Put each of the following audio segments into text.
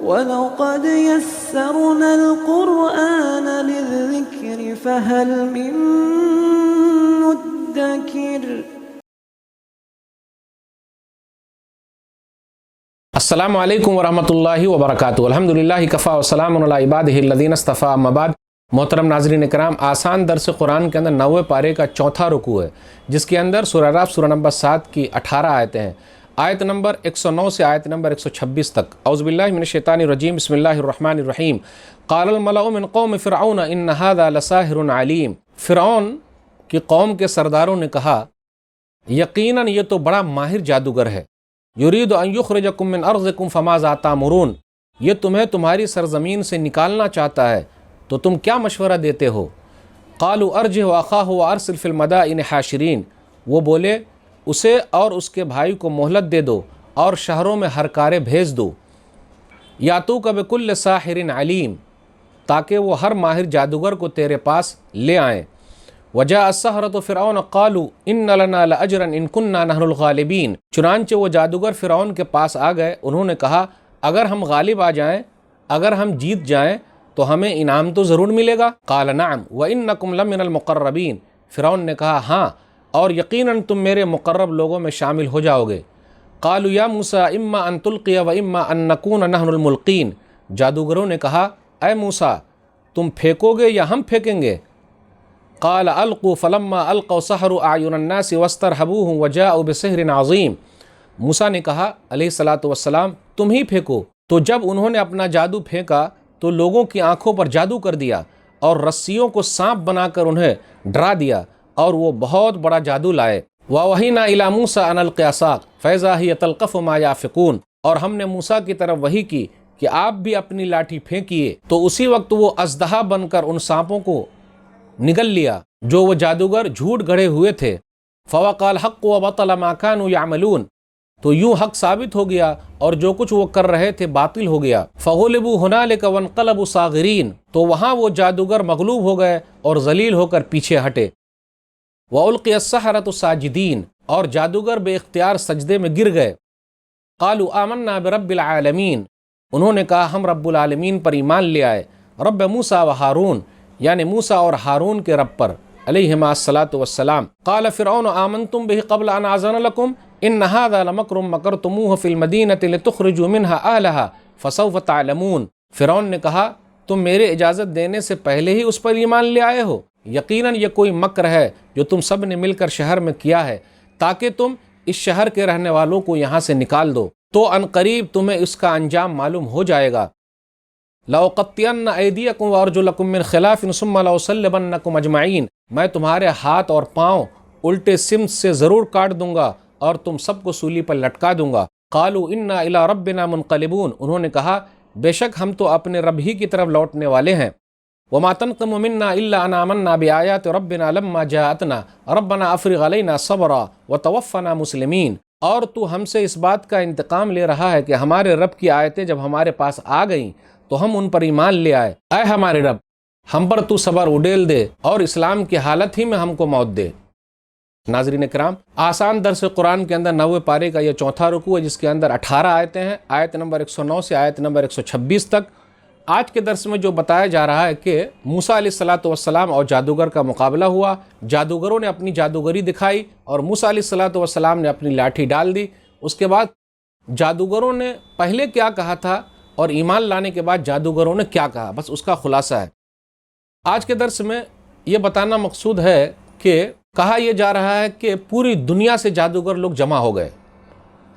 وَلَقَدْ يَسَّرْنَا الْقُرْآنَ لِلذِّكْرِ فَهَلْ مِن مُّدَّكِرٍ۔ السلام علیکم ورحمۃ اللہ وبرکاتہ۔ الحمدللہ کفا وسلام علی عبادہ الذین اصطفیٰ، اما بعد۔ محترم ناظرین اکرام، آسان درس قرآن کے اندر 90 پارے کا چوتھا رکوع ہے، جس کے اندر سورہ اعراف سورہ نمبر 7 کی 18 آیتیں ہیں، آیت نمبر 109 سے آیت نمبر 126 تک۔ اعوذ باللہ من الشیطان الرجیم، بسم اللہ الرحمن الرحیم۔ قال الملأ من قوم فرعون ان هذا لساحر علیم۔ فرعون کی قوم کے سرداروں نے کہا یقیناً یہ تو بڑا ماہر جادوگر ہے۔ یرید ان یخرجکم من ارضکم فماذا تأمرون، یہ تمہیں تمہاری سرزمین سے نکالنا چاہتا ہے تو تم کیا مشورہ دیتے ہو؟ قالوا ارجہ واخاہ وارسل فی المدائن حاشرین، وہ بولے اسے اور اس کے بھائی کو مہلت دے دو اور شہروں میں ہرکارے بھیج دو، یاتوک بکل ساحر علیم، تاکہ وہ ہر ماہر جادوگر کو تیرے پاس لے آئیں۔ وجاء السحرۃ فرعون قالوا ان لنا لاجرا ان كنا نحن الغالبین، چنانچہ وہ جادوگر فرعون کے پاس آ گئے، انہوں نے کہا اگر ہم غالب آ جائیں، اگر ہم جیت جائیں تو ہمیں انعام تو ضرور ملے گا۔ قال نعم وانکم لمن المقربین، فرعون نے کہا ہاں، اور یقیناً تم میرے مقرب لوگوں میں شامل ہو جاؤ گے۔ قالوا یا موسیٰ اما ان تلقی و اما ان نکون نحن الملقین، جادوگروں نے کہا اے موسیٰ تم پھینکو گے یا ہم پھینکیں گے؟ قال القوا فلما القوا سحروا اعین الناس واسترهبوهم وجاءوا بسحر عظیم، موسیٰ نے کہا علیہ الصلاۃ والسلام تم ہی پھینکو، تو جب انہوں نے اپنا جادو پھینکا تو لوگوں کی آنکھوں پر جادو کر دیا اور رسیوں کو سانپ بنا کر انہیں ڈرا دیا، اور وہ بہت بڑا جادو لائے۔ وَوَحِيْنَا إِلَى مُوسَىٰ أَنْ أَلْقِ عَصَاكَ فَإِذَا هِيَ تَلْقَفُ مَا يَأْفِكُونَ، اور ہم نے موسیٰ کی طرف وحی کی کہ آپ بھی اپنی لاٹھی پھینکیے، تو اسی وقت وہ اژدہا بن کر ان سانپوں کو نگل لیا جو وہ جادوگر جھوٹ گڑھے ہوئے تھے۔ فَوَقَعَ الْحَقُّ وَبَطَلَ مَا كَانُوا يَعْمَلُونَ، تو یوں حق ثابت ہو گیا اور جو کچھ وہ کر رہے تھے باطل ہو گیا۔ فَغُلِبُوا هُنَالِكَ وَانقَلَبُوا صَاغِرِينَ، تو وہاں وہ جادوگر مغلوب ہو گئے اور ذلیل ہو کر پیچھے ہٹے۔ وَأُلْقِيَ السَّحَرَةُ سَاجِدِينَ، اور جادوگر بے اختیار سجدے میں گر گئے۔ قَالُوا آمَنَّا بِرَبِّ الْعَالَمِينَ، انہوں نے کہا ہم رب العالمین پر ایمان لے آئے، رب موسیٰ و ہارون، یعنی موسیٰ اور ہارون کے رب پر علیہما الصلاۃ والسلام۔ قال فرعون آمنتم به قبل ان آذن لكم ان هذا لمکر مکرتموه في المدینة لتخرجوا منها اهلها فسوف تعلمون، فرعون نے کہا تم میرے اجازت دینے سے پہلے ہی اس پر ایمان لے آئے ہو، یقیناً یہ کوئی مکر ہے جو تم سب نے مل کر شہر میں کیا ہے تاکہ تم اس شہر کے رہنے والوں کو یہاں سے نکال دو، تو ان قریب تمہیں اس کا انجام معلوم ہو جائے گا۔ لَأُقَطِّعَنَّ أَيْدِيَكُمْ وَأَرْجُلَكُمْ مِنْ خِلَافٍ ثُمَّ لَأُصَلِّبَنَّكُمْ أَجْمَعِينَ، میں تمہارے ہاتھ اور پاؤں الٹے سمت سے ضرور کاٹ دوں گا اور تم سب کو سولی پر لٹکا دوں گا۔ قَالُوا إِنَّا إِلَىٰ رَبِّنَا مُنْقَلِبُونَ، انہوں نے کہا بے شک ہم تو اپنے رب ہی کی طرف لوٹنے والے ہیں۔ وَمَا تَنْقِمُ مِنَّا إِلَّا أَنْ آمَنَّا بِآيَاتِ رَبِّنَا لَمَّا جَاءَتْنَا رَبَّنَا أَفْرِغْ عَلَيْنَا صَبْرًا وَتَوَفَّنَا مُسْلِمِينَ، اور تو ہم سے اس بات کا انتقام لے رہا ہے کہ ہمارے رب کی آیتیں جب ہمارے پاس آ گئیں تو ہم ان پر ایمان لے آئے، اے ہمارے رب ہم پر تو صبر اڈیل دے اور اسلام کی حالت ہی میں ہم کو موت دے۔ ناظرین اکرام، آسان درس قرآن کے اندر 90 پارے کا یہ چوتھا رکوع ہے، جس کے اندر 18 آیتیں ہیں، آیت نمبر 109 سے آیت نمبر 126 تک۔ آج کے درس میں جو بتایا جا رہا ہے کہ موسیٰ علیہ الصلاۃ والسلام اور جادوگر کا مقابلہ ہوا، جادوگروں نے اپنی جادوگری دکھائی اور موسیٰ علیہ الصلاۃ والسلام نے اپنی لاٹھی ڈال دی۔ اس کے بعد جادوگروں نے پہلے کیا کہا تھا اور ایمان لانے کے بعد جادوگروں نے کیا کہا، بس اس کا خلاصہ ہے۔ آج کے درس میں یہ بتانا مقصود ہے کہ کہا یہ جا رہا ہے کہ پوری دنیا سے جادوگر لوگ جمع ہو گئے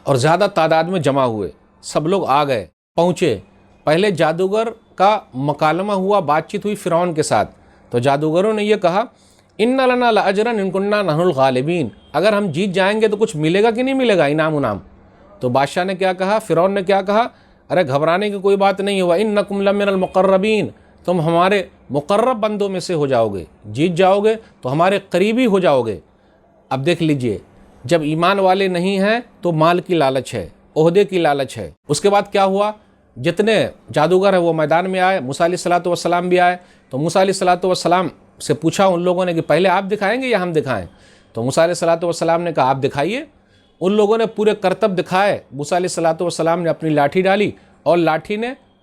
اور زیادہ تعداد میں جمع ہوئے، سب لوگ آ گئے، پہنچے۔ پہلے جادوگر کا مکالمہ ہوا، بات چیت ہوئی فرعون کے ساتھ، تو جادوگروں نے یہ کہا ان لنا لاجرا ان كنا نحن الغالبین، اگر ہم جیت جائیں گے تو کچھ ملے گا کہ نہیں ملے گا، انعام۔ تو بادشاہ نے کیا کہا، فرعون نے کیا کہا، ارے گھبرانے کی کوئی بات نہیں ہوا، انکم لمن المقربین، تم ہمارے مقرب بندوں میں سے ہو جاؤ گے، جیت جاؤ گے تو ہمارے قریبی ہو جاؤ گے۔ اب دیکھ لیجئے، جب ایمان والے نہیں ہیں تو مال کی لالچ ہے، عہدے کی لالچ ہے۔ اس کے بعد کیا ہوا، جتنے جادوگر ہیں وہ میدان میں آئے، موسیٰ علیہ الصلاۃ والسلام بھی آئے، تو موسیٰ علیہ الصلاۃ والسلام سے پوچھا ان لوگوں نے کہ پہلے آپ دکھائیں گے یا ہم دکھائیں؟ تو موسیٰ علیہ الصلاۃ والسلام نے کہا آپ دکھائیے۔ ان لوگوں نے پورے کرتب دکھائے، موسیٰ علیہ الصلاۃ والسلام نے اپنی لاٹھی ڈالی اور لاٹھی نے